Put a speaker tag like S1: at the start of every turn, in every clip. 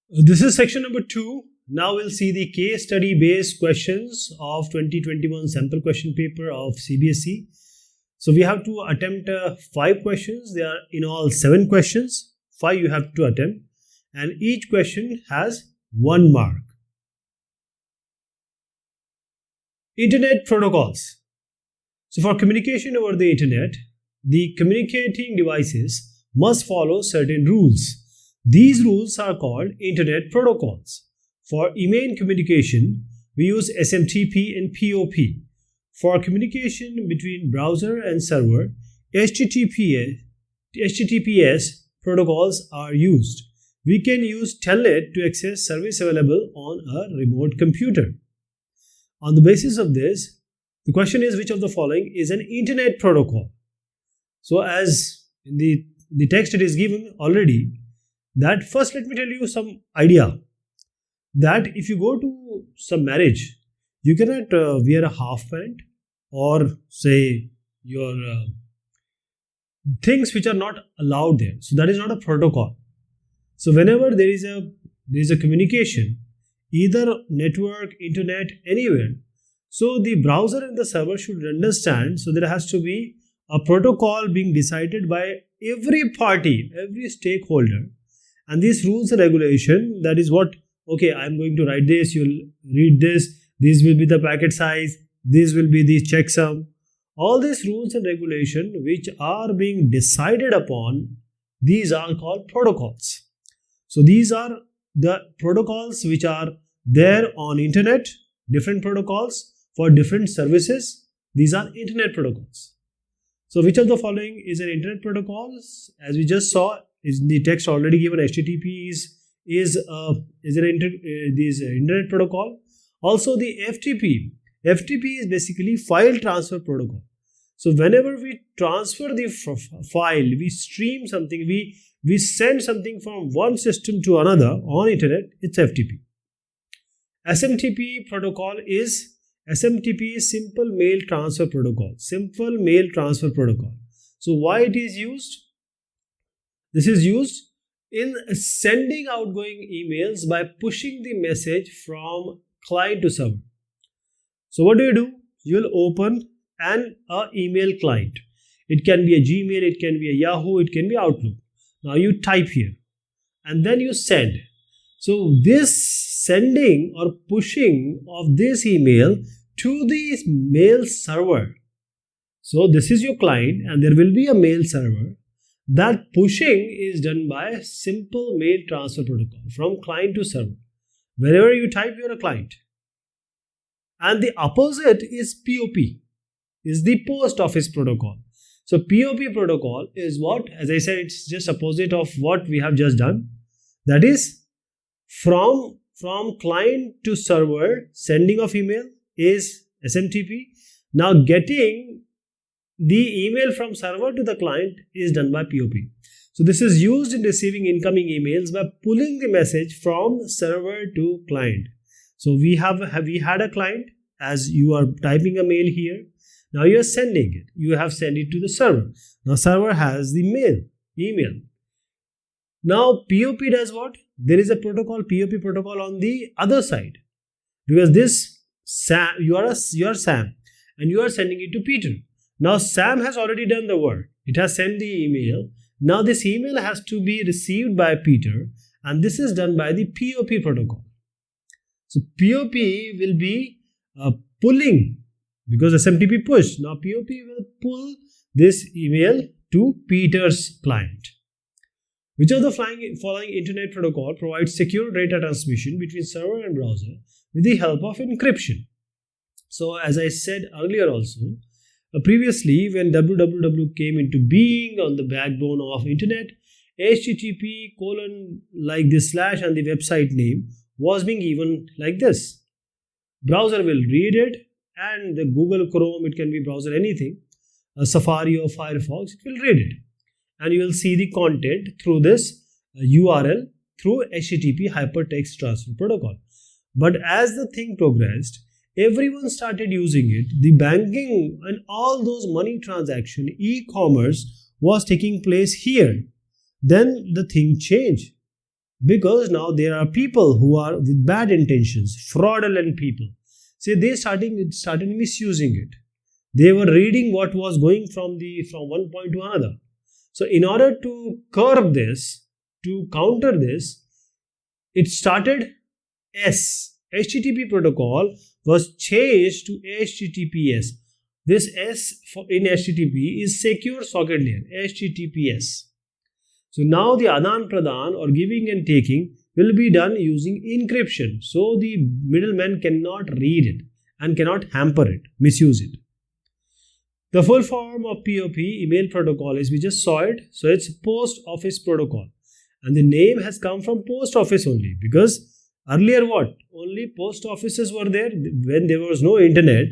S1: This is section number 2. Now we'll see the case study based questions of 2021 sample question paper of CBSE. So we have to attempt 5 questions. There are in all 7 questions. 5 you have to attempt, and each question has 1 mark. Internet protocols. So for communication over the internet, the communicating devices must follow certain rules. These rules are called internet protocols. For email communication, we use SMTP and POP. For communication between browser and server, HTTPS protocols are used. We can use Telnet to access service available on a remote computer. On the basis of this, the question is, which of the following is an internet protocol? So as in the text it is given already, that first let me tell you some idea that if you go to some marriage, you cannot wear a half pant or say your things which are not allowed there. So that is not a protocol. So whenever there is a communication, either network, internet, anywhere, so the browser and the server should understand. So there has to be a protocol being decided by every party, every stakeholder, and these rules and regulation, that is what, okay, I'm going to write this, you'll read this will be the packet size, this will be the checksum. All these rules and regulation which are being decided upon, these are called protocols. So these are the protocols which are there on internet, different protocols for different services. These are internet protocols. So which of the following is an internet protocol? As we just saw, is the text already given, HTTP is an internet protocol. Also the FTP is basically file transfer protocol. So whenever we transfer the file, we stream something, we send something from one system to another on internet, it's FTP. SMTP protocol is simple mail transfer protocol. Simple mail transfer protocol. So why it is used? This is used in sending outgoing emails by pushing the message from client to server. So what do? You'll open an email client. It can be a Gmail, it can be a Yahoo, it can be Outlook. Now you type here and then you send. So this sending or pushing of this email to the mail server. So this is your client and there will be a mail server. That pushing is done by simple mail transfer protocol from client to server. Wherever you type, you're a client. And the opposite is POP, is the post office protocol. So POP protocol is what? As I said, it's just opposite of what we have just done. That is from client to server, sending of email is SMTP. Now getting the email from server to the client is done by POP. So this is used in receiving incoming emails by pulling the message from server to client. So we had a client, as you are typing a mail here. Now you are sending it. You have sent it to the server. Now server has the email. Now POP does what? There is a protocol, POP protocol on the other side. Because this Sam, you are Sam and you are sending it to Peter. Now Sam has already done the work. It has sent the email. Now this email has to be received by Peter, and this is done by the POP protocol. So POP will be pulling, because SMTP push. Now POP will pull this email to Peter's client. Which of the following internet protocol provides secure data transmission between server and browser with the help of encryption? So as I said earlier also, previously when www came into being on the backbone of internet, HTTP : like this slash and the website name was being given like this. Browser will read it, and the Google Chrome, it can be browser anything, Safari or Firefox, it will read it. And you will see the content through this URL through HTTP hypertext transfer protocol. But as the thing progressed, everyone started using it. The banking and all those money transaction, e-commerce was taking place here. Then the thing changed. because now there are people who are with bad intentions, fraudulent people. See, they started misusing it. They were reading what was going from one point to another. So in order to curb this, to counter this, it started HTTP protocol was changed to HTTPS. This S in HTTP is Secure Socket Layer, HTTPS. So now the Adan Pradan or giving and taking will be done using encryption. So the middleman cannot read it and cannot hamper it, misuse it. The full form of POP, email protocol, is we just saw it. So it's Post Office Protocol. And the name has come from post office only, because earlier what? Only post offices were there when there was no internet.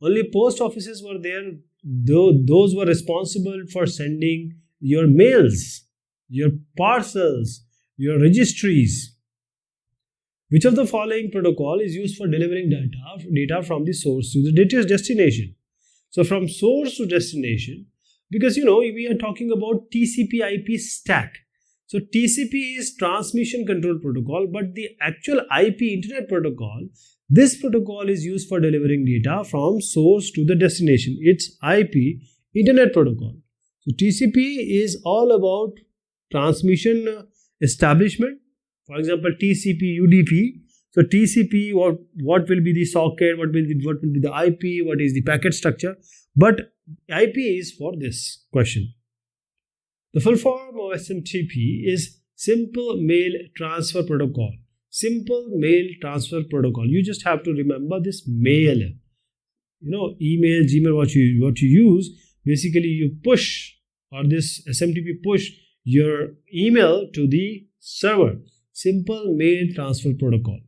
S1: Only post offices were there. Those were responsible for sending your mails, your parcels, your registries. Which of the following protocol is used for delivering data from the source to the destination? So from source to destination, because we are talking about TCP/IP stack. So TCP is transmission control protocol, but the actual IP, internet protocol, this protocol is used for delivering data from source to the destination. It's IP, internet protocol. So TCP is all about transmission establishment. For example, TCP, UDP. So TCP, what will be the socket, what will be the IP, what is the packet structure. But IP is for this question. The full form of SMTP is Simple Mail Transfer Protocol. Simple Mail Transfer Protocol. You just have to remember this mail. Email, Gmail, what you use. Basically, you push, or this SMTP push your email to the server. Simple Mail Transfer Protocol.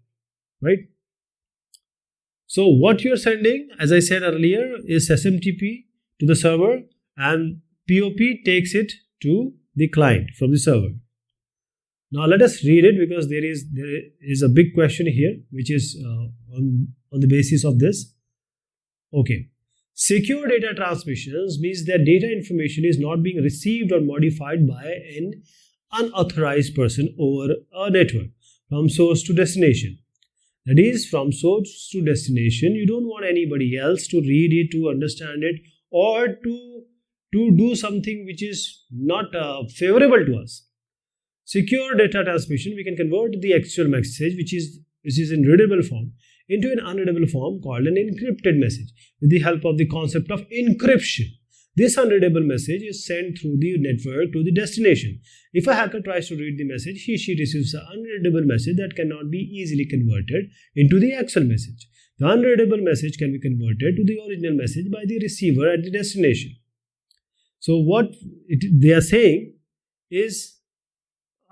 S1: Right? So what you're sending, as I said earlier, is SMTP to the server, and POP takes it to the client from the server. Now let us read it, because there is a big question here, which is on the basis of this. Okay. Secure data transmissions means that data information is not being received or modified by an unauthorized person over a network from source to destination. That is, from source to destination, you don't want anybody else to read it, to understand it, or to do something which is not favorable to us. Secure data transmission, we can convert the actual message, which is in readable form, into an unreadable form called an encrypted message with the help of the concept of encryption. This unreadable message is sent through the network to the destination. If a hacker tries to read the message, she receives an unreadable message that cannot be easily converted into the actual message. The unreadable message can be converted to the original message by the receiver at the destination. So what they are saying is,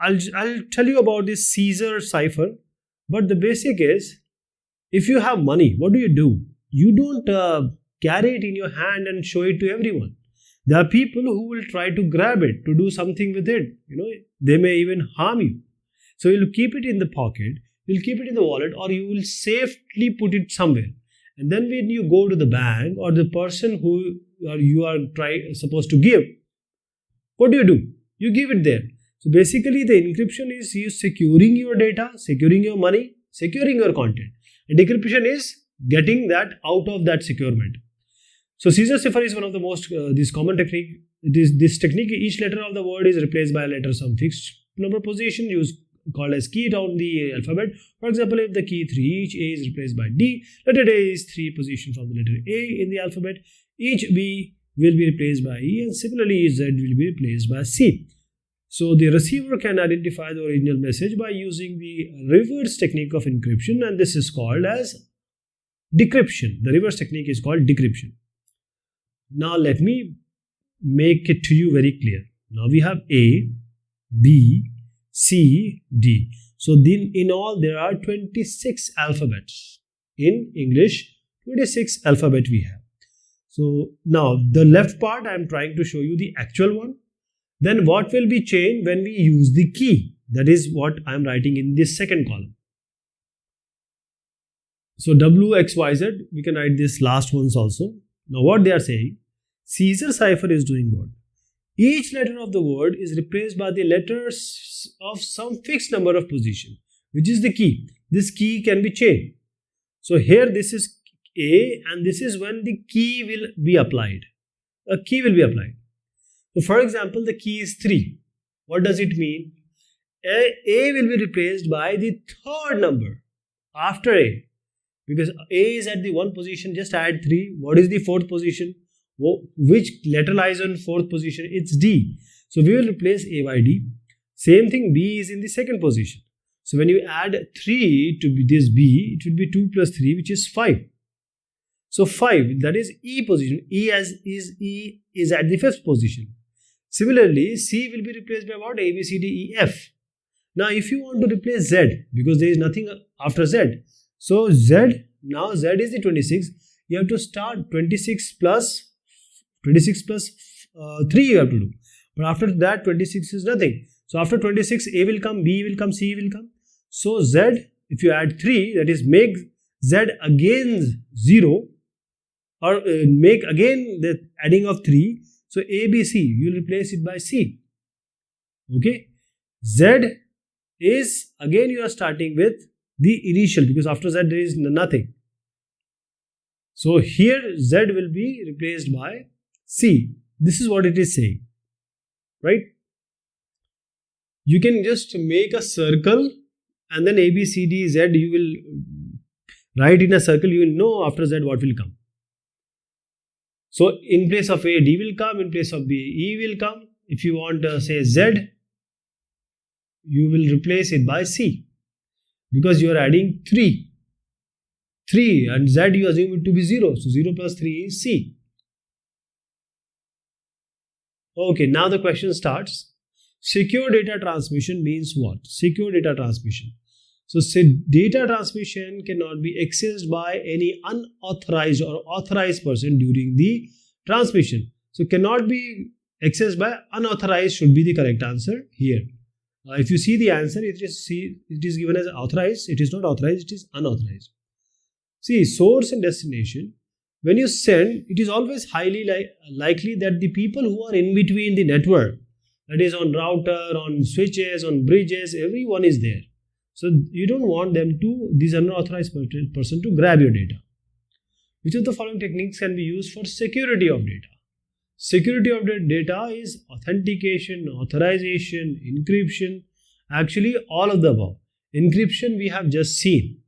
S1: I'll tell you about this Caesar cipher, but the basic is, if you have money, what do? You don't carry it in your hand and show it to everyone. There are people who will try to grab it, to do something with it. They may even harm you. So you'll keep it in the pocket, you'll keep it in the wallet, or you will safely put it somewhere. And then when you go to the bank, or the person who you are supposed to give, what do? You give it there. So basically the encryption is you securing your data, securing your money, securing your content. And decryption is getting that out of that securement. So Caesar cipher is one of the most this common technique. This technique, each letter of the word is replaced by a letter some fixed number position used called as key down the alphabet. For example, if the key 3, each A is replaced by D, letter A is 3 position from the letter A in the alphabet, each B will be replaced by E, and similarly Z will be replaced by C. So the receiver can identify the original message by using the reverse technique of encryption, and this is called as decryption. The reverse technique is called decryption. Now let me make it to you very clear. Now we have A, B, C, D. So then in all there are 26 alphabets. In English, 26 alphabet we have. So now the left part I am trying to show you the actual one. Then what will be changed when we use the key? That is what I am writing in this second column. So W, X, Y, Z, we can write this last ones also. Now what they are saying, Caesar cipher is doing what? Each letter of the word is replaced by the letters of some fixed number of position, which is the key. This key can be changed. So here this is A, and this is when the key will be applied. A key will be applied. So for example, the key is 3. What does it mean? A will be replaced by the third number after A. Because A is at the 1 position, just add 3. What is the 4th position? Which letter lies on 4th position? It's D. So we will replace A by D. Same thing, B is in the 2nd position. So when you add 3 to this B, it will be 2 plus 3, which is 5. So 5, that is E position. E is at the 5th position. Similarly, C will be replaced by what? A, B, C, D, E, F. Now if you want to replace Z, because there is nothing after Z. So Z, now Z is the 26. You have to start 26 plus 3 you have to do. But after that 26 is nothing. So after 26 A will come, B will come, C will come. So Z, if you add 3, that is make Z again 0, or make again the adding of 3. So A, B, C, you will replace it by C. Okay. Z is, again you are starting with the initial, because after Z there is nothing. So here Z will be replaced by C. This is what it is saying, right? You can just make a circle and then A, B, C, D, Z, you will write in a circle, you will know after Z what will come. So in place of A, D will come, in place of B, E will come. If you want to say Z, you will replace it by C, because you are adding 3. 3 and Z you assume it to be 0. So 0 plus 3 is C. Okay, now the question starts. Secure data transmission means what? Secure data transmission. So data transmission cannot be accessed by any unauthorized or authorized person during the transmission. So cannot be accessed by unauthorized should be the correct answer here. If you see the answer, it is given as authorized. It is not authorized, it is unauthorized. See, source and destination. When you send, it is always highly likely that the people who are in between the network, that is on router, on switches, on bridges, everyone is there. So you don't want them to, this unauthorized person to grab your data. Which of the following techniques can be used for security of data? Security of the data is authentication, authorization, encryption, actually all of the above. Encryption we have just seen.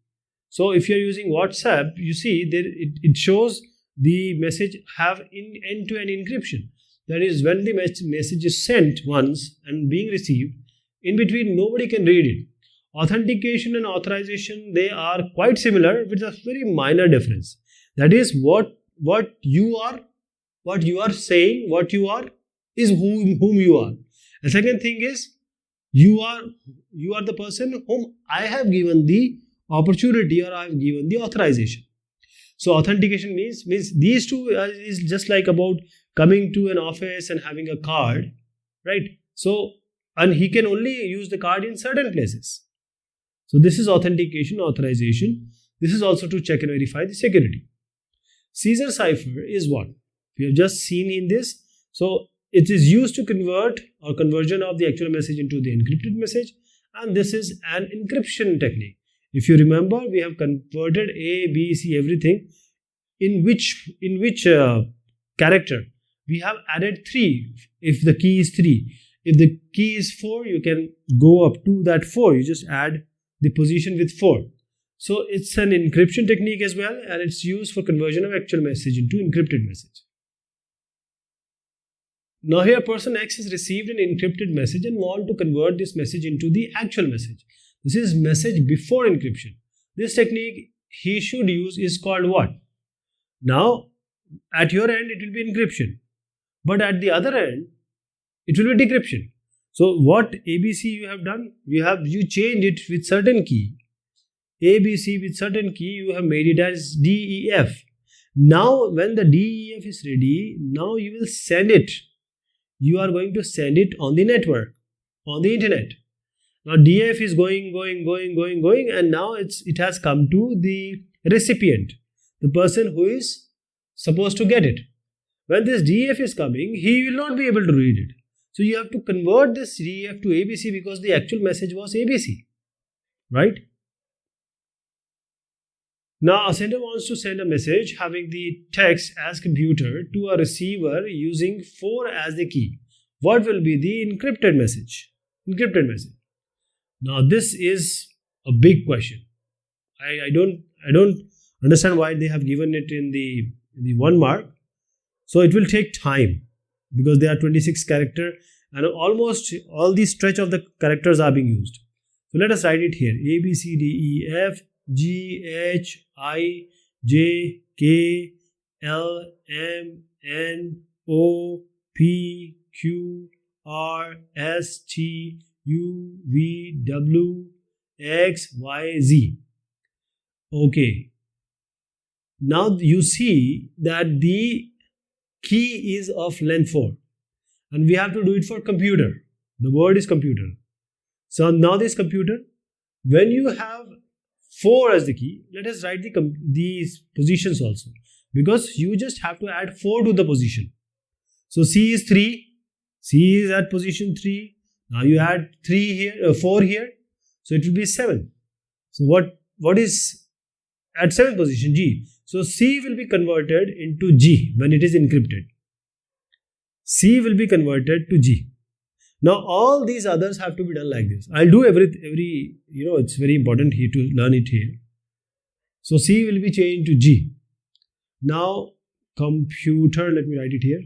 S1: So if you are using WhatsApp, you see there it shows the message have end-to-end encryption. That is, when the message is sent once and being received, in between nobody can read it. Authentication and authorization, they are quite similar with a very minor difference. That is, what you are saying, what you are is whom you are. The second thing is you are the person whom I have given the opportunity or I have given the authorization. So authentication means these two is just like about coming to an office and having a card, right? So, and he can only use the card in certain places. So this is authentication, authorization. This is also to check and verify the security. Caesar cipher is what? We have just seen in this. So it is used to convert or conversion of the actual message into the encrypted message, and this is an encryption technique. If you remember, we have converted A, B, C, everything. In which character? We have added 3 if the key is 3. If the key is 4, you can go up to that 4. You just add the position with 4. So it's an encryption technique as well, and it's used for conversion of actual message into encrypted message. Now here person X has received an encrypted message and want to convert this message into the actual message. This is message before encryption. This technique he should use is called what? Now at your end it will be encryption, but at the other end it will be decryption. So what ABC you have done? You changed it with certain key. ABC with certain key, you have made it as DEF. Now when the DEF is ready, now you will send it. You are going to send it on the network, on the internet. Now DEF is going, and now it has come to the recipient, the person who is supposed to get it. When this DEF is coming, he will not be able to read it. So you have to convert this DEF to ABC because the actual message was ABC, right? Now a sender wants to send a message having the text as computer to a receiver using 4 as the key. What will be the encrypted message? Encrypted message. Now this is a big question. I don't understand why they have given it in the 1 mark. So it will take time because there are 26 characters and almost all the stretch of the characters are being used. So let us write it here. A, B, C, D, E, F, G, H, I, J, K, L, M, N, O, P, Q, R, S, T, U, V, W, X, Y, Z. Okay. Now you see that the key is of length 4 and we have to do it for computer. The word is computer. So now this computer, when you have 4 as the key, let us write these positions also, because you just have to add 4 to the position. So C is 3, C is at position 3. Now you add 3 here, 4 here, so it will be 7. So what is at 7th position? G. So C will be converted into G when it is encrypted. C will be converted to G. Now all these others have to be done like this. I'll do every it's very important here to learn it here. So C will be changed to G. Now computer, let me write it here.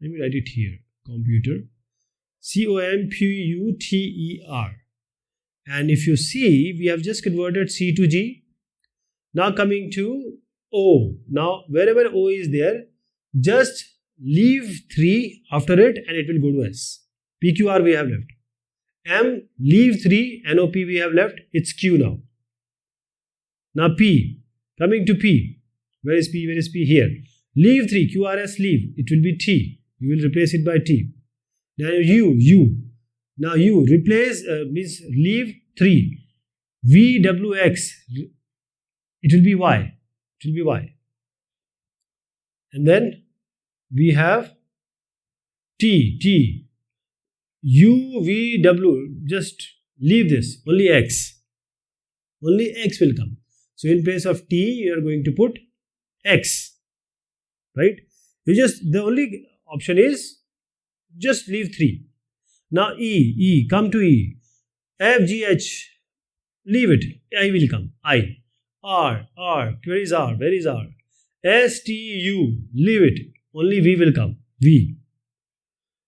S1: Let me write it here. Computer. COMPUTER. And if you see, we have just converted C to G. Now coming to O. Now wherever O is there, just leave 3 after it and it will go to S. PQR we have left. M, leave 3, NOP we have left. It's Q now. Now P. Coming to P. Where is P? Where is P? Here. Leave 3. QRS leave. It will be T. You will replace it by T. Now U. Now U. Replace means leave 3. VWX. It will be Y. It will be Y. And then we have T. U, V, W. Just leave this. Only X. Only X will come. So in place of T, you are going to put X. Right? The only option is just leave 3. Now E. Come to E. F, G, H. Leave it. I will come. I. R. Where is R? Where is R? S, T, U. Leave it. Only V will come. V.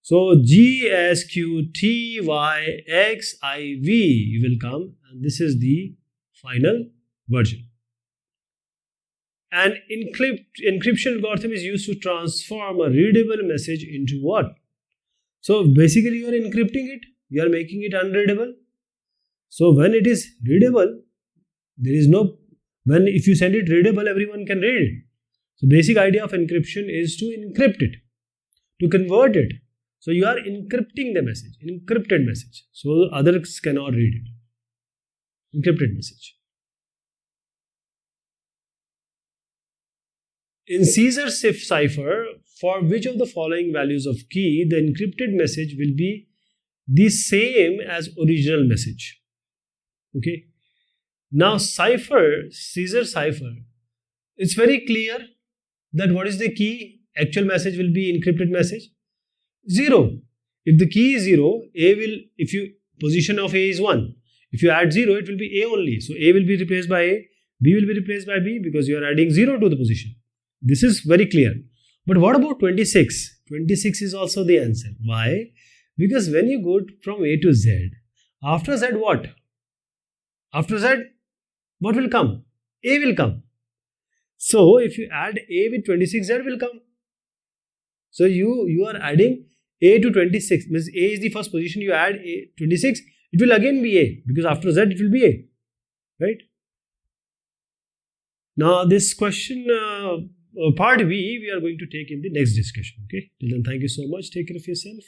S1: So G, S, Q, T, Y, X, I, V will come. And this is the final version. An encryption algorithm is used to transform a readable message into what? So basically you are encrypting it. You are making it unreadable. So when it is readable, if you send it readable, everyone can read it. So basic idea of encryption is to encrypt it, to convert it. So you are encrypting the message, encrypted message. So others cannot read it. Encrypted message. In Caesar cipher, for which of the following values of key, the encrypted message will be the same as original message. Okay. Now Caesar cipher, it's very clear that what is the key? Actual message will be encrypted message. 0. If the key is 0, position of A is 1. If you add 0, it will be A only. So A will be replaced by A, B will be replaced by B because you are adding 0 to the position. This is very clear. But what about 26? 26 is also the answer. Why? Because when you go from A to Z, after Z what? After Z, what will come? A will come. So if you add A with 26, Z will come. So you are adding A to 26. Means A is the first position. You add A 26, it will again be A because after Z it will be A. Right? Now this question, part B, we are going to take in the next discussion. Okay? Till then, thank you so much. Take care of yourself.